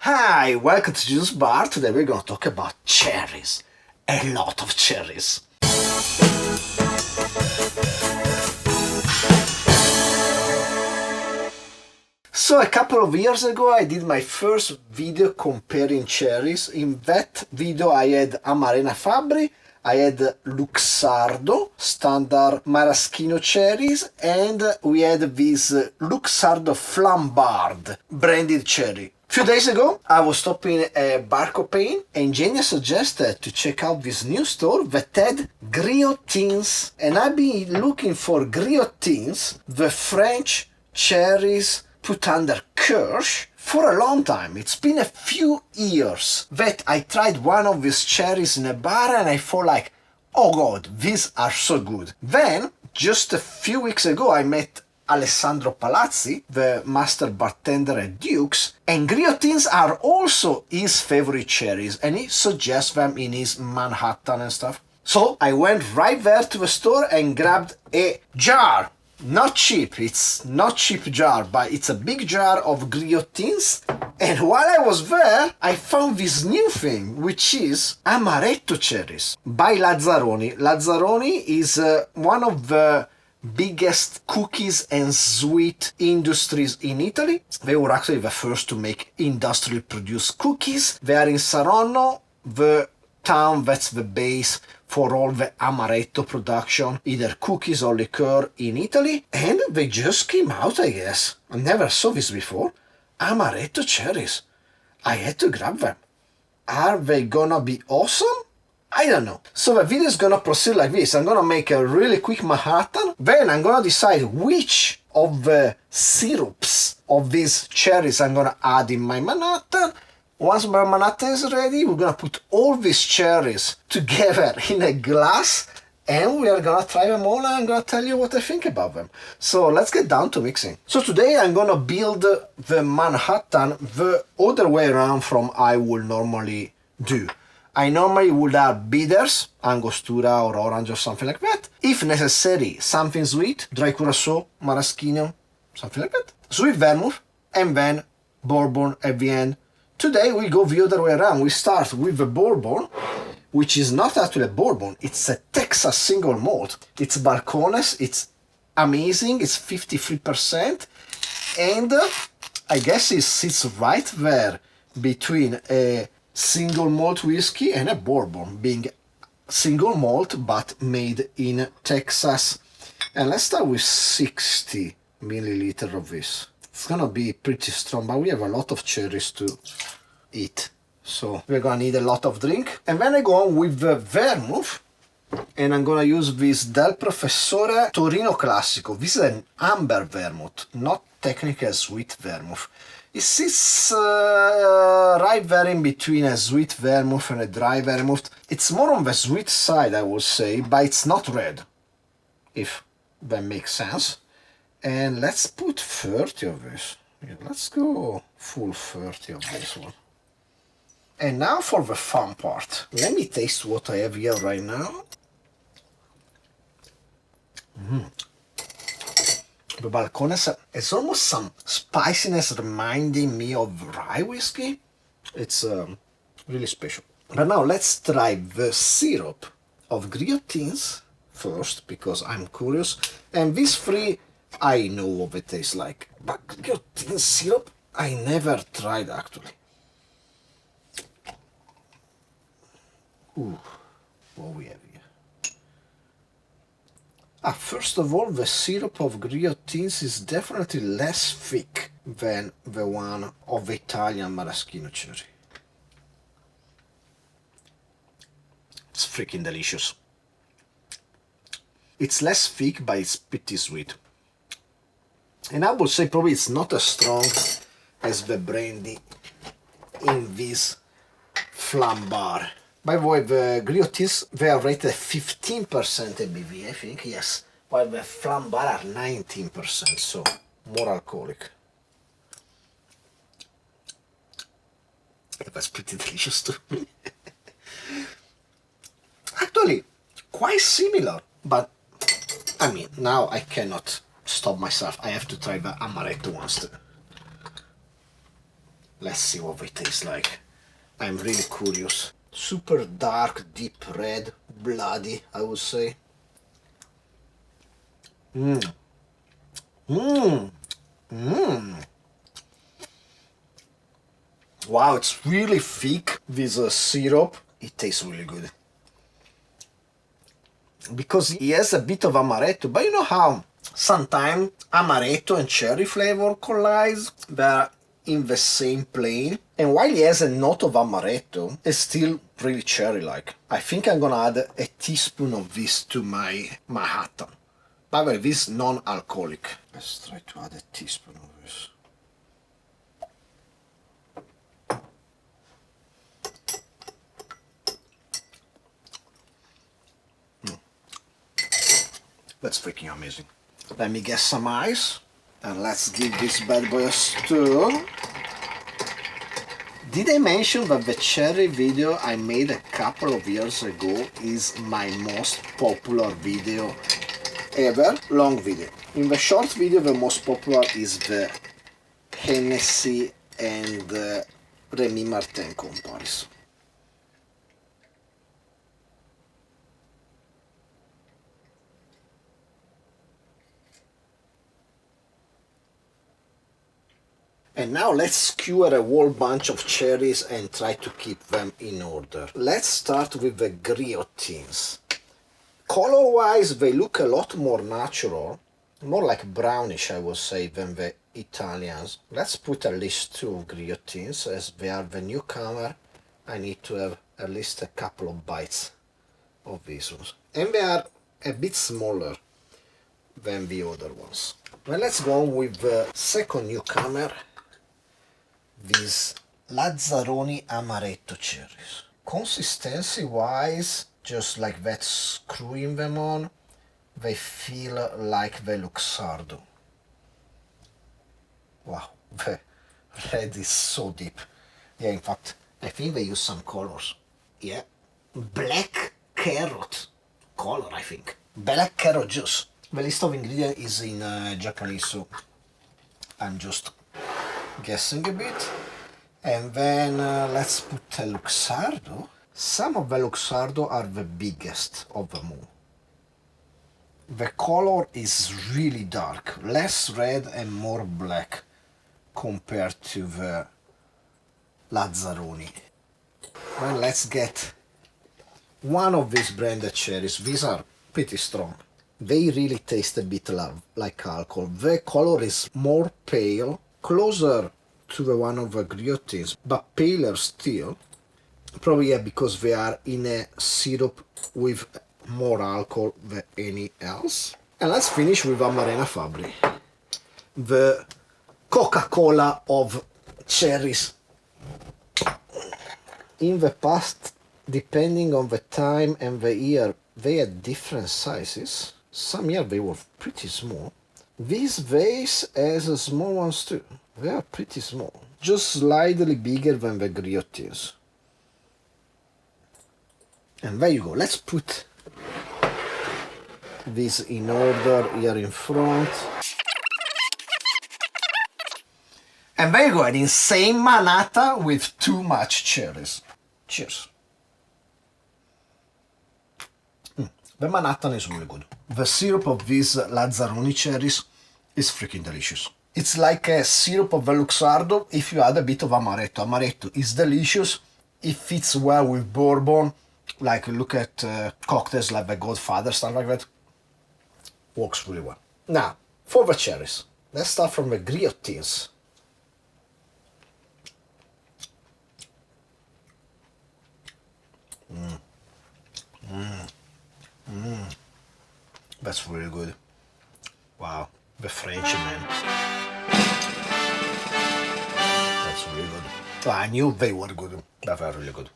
Hi, welcome to Juice Bar. Today we're going to talk about cherries. A lot of cherries. So a couple of years ago I did my first video comparing cherries. In that video I had Amarena Fabbri, I had Luxardo, standard maraschino cherries, and we had this Luxardo flambard branded cherry. Few days ago, I was stopping at Balcones and Jenny suggested to check out this new store that had Griottines. And I've been looking for Griottines, the French cherries put under Kirsch, for a long time. It's been a few years that I tried one of these cherries in a bar and I thought like, oh god, these are so good. Then, just a few weeks ago, I met Alessandro Palazzi, the master bartender at Duke's, and Griottines are also his favorite cherries, and he suggests them in his Manhattan and stuff. So I went right there to the store and grabbed a jar. Not cheap, it's not cheap jar, but it's a big jar of Griottines. And while I was there, I found this new thing, which is amaretto cherries by Lazzaroni. Lazzaroni is one of the biggest cookies and sweet industries in Italy. They were actually the first to make industrially produced cookies. They are in Saronno, the town that's the base for all the amaretto production, either cookies or liqueur in Italy. And they just came out, I guess. I never saw this before. Amaretto cherries. I had to grab them. Are they gonna be awesome? I don't know. So the video is gonna proceed like this. I'm gonna make a really quick Manhattan. Then I'm gonna decide which of the syrups of these cherries I'm gonna add in my Manhattan. Once my Manhattan is ready, we're gonna put all these cherries together in a glass and we are gonna try them all and I'm gonna tell you what I think about them. So let's get down to mixing. So today I'm gonna build the Manhattan the other way around from I would normally do. I normally would add bitters, angostura or orange or something like that. If necessary, something sweet, dry curacao, maraschino, something like that. Sweet vermouth, and then bourbon at the end. Today we go the other way around. We start with the bourbon, which is not actually a bourbon, it's a Texas single malt. It's Balcones, it's amazing, it's 53%, and I guess it sits right there between a single malt whiskey and a bourbon, being single malt but made in Texas. And let's start with 60 milliliters of this. It's gonna be pretty strong, but we have a lot of cherries to eat, so we're gonna need a lot of drink. And then I go on with the vermouth, and I'm gonna use this Del Professore Torino classico. This is an amber vermouth, not technically a sweet vermouth. It sits right there in between a sweet vermouth and a dry vermouth. It's more on the sweet side, I would say, but it's not red, if that makes sense. And let's put 30 of this. Yeah, let's go full 30 of this one. And now for the fun part. Let me taste what I have here right now. The Balcones has almost some spiciness reminding me of rye whiskey. It's really special. But now let's try the syrup of Griottines first, because I'm curious. And these three, I know what it tastes like. But Griottines syrup, I never tried actually. Ooh, what we have here. First of all, the syrup of Griottines is definitely less thick than the one of the Italian maraschino cherry. It's freaking delicious. It's less thick, but it's pretty sweet. And I would say probably it's not as strong as the brandy in this flambard. By the way, the Griottines, they are rated 15% ABV, I think, yes. While the flambard are 19%, so more alcoholic. That's pretty delicious too. Actually, quite similar, but I mean, now I cannot stop myself. I have to try the amaretto ones too. Let's see what it tastes like. I'm really curious. Super dark, deep red, bloody, I would say. Mmm. Mmm. Mmm. Wow, it's really thick with a syrup. It tastes really good. Because it has a bit of amaretto, but you know how sometimes amaretto and cherry flavor collides? They're in the same plane. And while it has a note of amaretto, it's still really cherry-like. I think I'm gonna add a teaspoon of this to my Manhattan. By the way, this is non-alcoholic. Let's try to add a teaspoon of this. That's freaking amazing. Let me get some ice and let's give this bad boy a stir. Did I mention that the cherry video I made a couple of years ago is my most popular video ever? Long video. In the short video, the most popular is the Hennessy and Remy Martin comparison. And now let's skewer a whole bunch of cherries and try to keep them in order. Let's start with the Griottines. Color-wise, they look a lot more natural, more like brownish, I would say, than the Italians. Let's put at least 2 Griottines, as they are the newcomer. I need to have at least a couple of bites of these ones. And they are a bit smaller than the other ones. Well, let's go on with the second newcomer, these Lazzaroni Amaretto cherries. Consistency wise, just like that screwing them on, they feel like the Luxardo. Wow, the red is so deep. Yeah, in fact, I think they use some colors. Yeah, black carrot color, I think. Black carrot juice. The list of ingredients is in Japanese, so I'm just guessing a bit. And then let's put a Luxardo. Some of the Luxardo are the biggest of them all. The color is really dark, less red and more black compared to the Lazzaroni. Well, let's get one of these branded cherries. These are pretty strong. They really taste a bit like alcohol. The color is more pale, closer to the one of the Griottines, but paler still. Probably yeah, because they are in a syrup with more alcohol than any else. And let's finish with Amarena Fabbri, the Coca-Cola of cherries. In the past, depending on the time and the year, they had different sizes. Some years they were pretty small. This vase has small ones too. They are pretty small, just slightly bigger than the Griottines. And there you go. Let's put this in order here in front. And there you go, an insane manata with too much cherries. Cheers. The Manhattan is really good. The syrup of these Lazzaroni cherries is freaking delicious. It's like a syrup of the Luxardo if you add a bit of amaretto. Amaretto is delicious. It fits well with bourbon. Like look at cocktails like the Godfather, stuff like that. Works really well. Now, for the cherries. Let's start from the Griottines. That's really good. Wow, the French man. That's really good. Oh, I knew they were good. They were really good.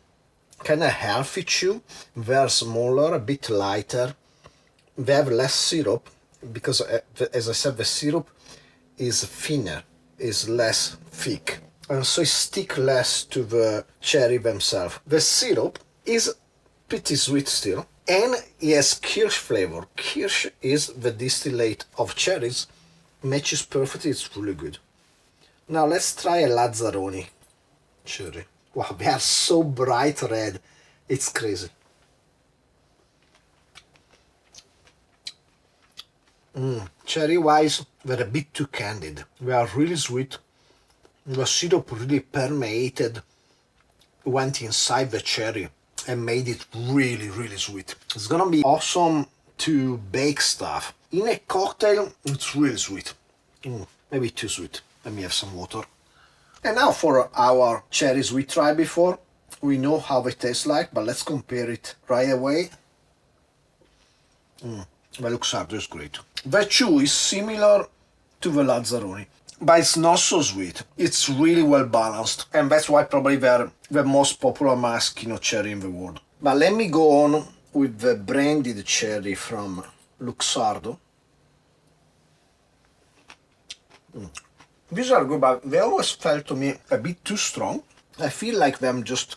Kind of healthy chew. They're smaller, a bit lighter. They have less syrup because, as I said, the syrup is thinner, is less thick, and so it sticks less to the cherry themselves. The syrup is pretty sweet still, and it has kirsch flavor. Kirsch is the distillate of cherries, matches perfectly, it's really good. Now let's try a Lazzaroni. cherry. Wow, they are so bright red. It's crazy. Cherry wise, they're a bit too candied. They are really sweet. The syrup really permeated, went inside the cherry and made it really, really sweet. It's gonna be awesome to bake stuff. In a cocktail, it's really sweet. Maybe too sweet. Let me have some water. And now for our cherries we tried before. We know how they taste like, but let's compare it right away. The Luxardo is great. The chew is similar to the Lazzaroni, but it's not so sweet. It's really well balanced, and that's why probably they're the most popular maraschino cherry in the world. But let me go on with the branded cherry from Luxardo. These are good, but they always felt to me a bit too strong. I feel like them just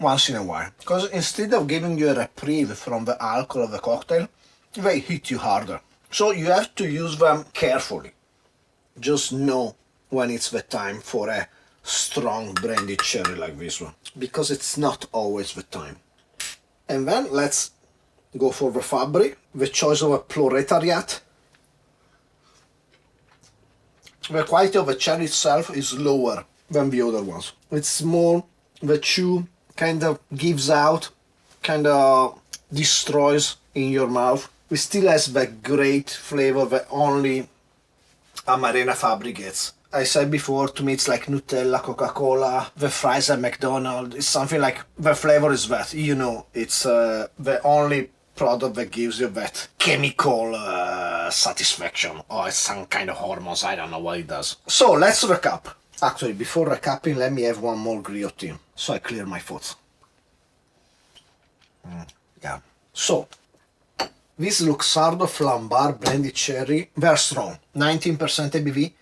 once in a while, because instead of giving you a reprieve from the alcohol of the cocktail, they hit you harder. So you have to use them carefully. Just know when it's the time for a strong brandy cherry like this one, because it's not always the time. And then let's go for the Fabbri, the choice of a proletariat. The quality of the cherry itself is lower than the other ones. It's small, the chew kind of gives out, kind of destroys in your mouth. It still has that great flavor that only Amarena Fabbri gets. I said before, to me it's like Nutella, Coca-Cola, the fries at McDonald's. It's something like, the flavor is that, you know, it's the only product that gives you that chemical satisfaction, or it's some kind of hormones, I don't know what it does. So let's recap. Actually, before recapping, let me have one more Griottine, so I clear my thoughts. Yeah. So, this Luxardo Flambar Brandy Cherry, they're strong, 19% ABV.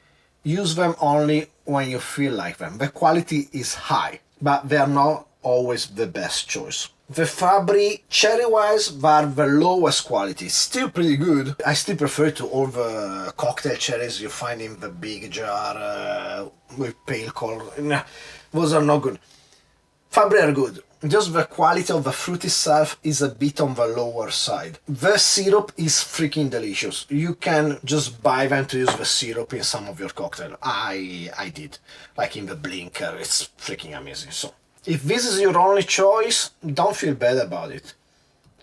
Use them only when you feel like them. The quality is high, but they're not always the best choice. The Fabbri, cherry-wise, they're the lowest quality. Still pretty good. I still prefer to all the cocktail cherries you find in the big jar with pale color. Nah, those are not good. Fabbri are good. Just the quality of the fruit itself is a bit on the lower side. The syrup is freaking delicious. You can just buy them to use the syrup in some of your cocktail. I did. Like in the Blinker, it's freaking amazing. So, if this is your only choice, don't feel bad about it.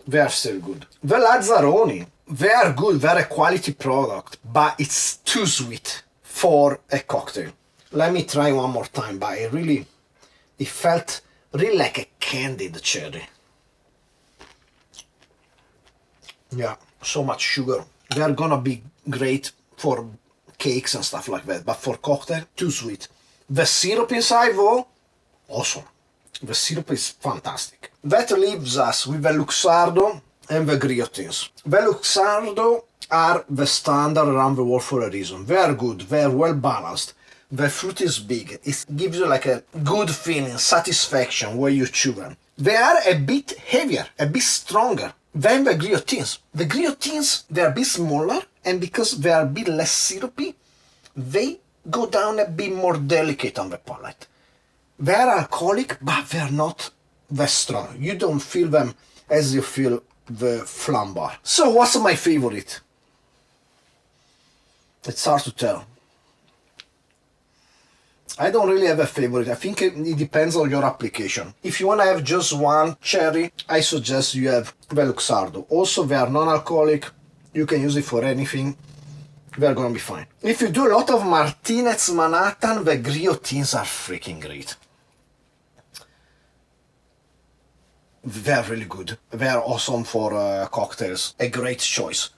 They are still good. The Lazzaroni, they are good, they're a quality product, but it's too sweet for a cocktail. Let me try one more time, but it felt really like a candied cherry. Yeah, so much sugar. They're gonna be great for cakes and stuff like that, but for cocktail, too sweet. The syrup inside though, awesome. The syrup is fantastic. That leaves us with the Luxardo and the Griottines. The Luxardo are the standard around the world for a reason. They are good, they are well balanced. The fruit is big, it gives you like a good feeling, satisfaction when you chew them. They are a bit heavier, a bit stronger than the Griottines. The Griottines, they are a bit smaller, and because they are a bit less syrupy, they go down a bit more delicate on the palate. They are alcoholic, but they are not that strong. You don't feel them as you feel the Flambar. So what's my favorite? It's hard to tell. I don't really have a favorite. I think it depends on your application. If you want to have just one cherry, I suggest you have the Luxardo. Also, they are non-alcoholic. You can use it for anything. They're gonna be fine. If you do a lot of Martinez Manhattan, the Griottines are freaking great. They're really good. They're awesome for cocktails. A great choice.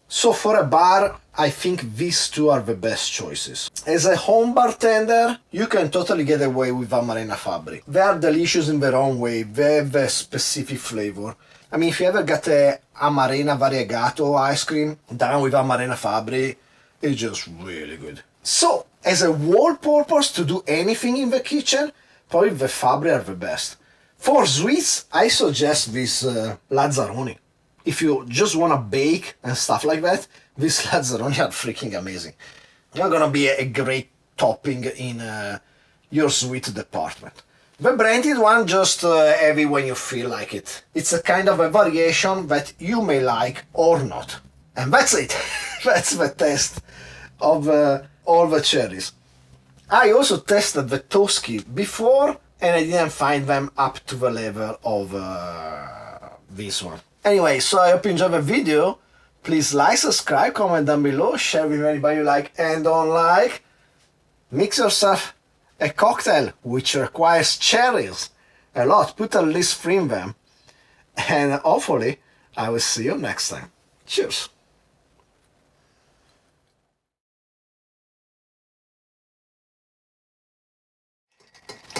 So for a bar, I think these two are the best choices. As a home bartender, you can totally get away with Amarena Fabbri. They are delicious in their own way. They have a specific flavor. I mean, if you ever get a Amarena Variegato ice cream done with Amarena Fabbri, it's just really good. So, as a wall purpose to do anything in the kitchen, probably the Fabbri are the best. For sweets, I suggest this Lazzaroni. If you just want to bake and stuff like that, these Lazzaroni are freaking amazing. They're gonna be a great topping in your sweet department. The branded one just heavy when you feel like it. It's a kind of a variation that you may like or not. And that's it. That's the test of all the cherries. I also tested the Toschi before and I didn't find them up to the level of this one. Anyway, so I hope you enjoyed the video. Please like, subscribe, comment down below, share with anybody you like and don't like. Mix yourself a cocktail which requires cherries a lot. Put at least 3 in them. And hopefully I will see you next time. Cheers!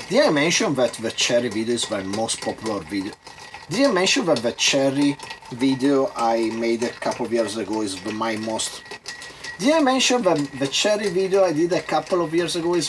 Did I mention that the cherry video is my most popular video? Did I mention that the cherry video I made a couple of years ago is my most... Did I mention that the cherry video I did a couple of years ago is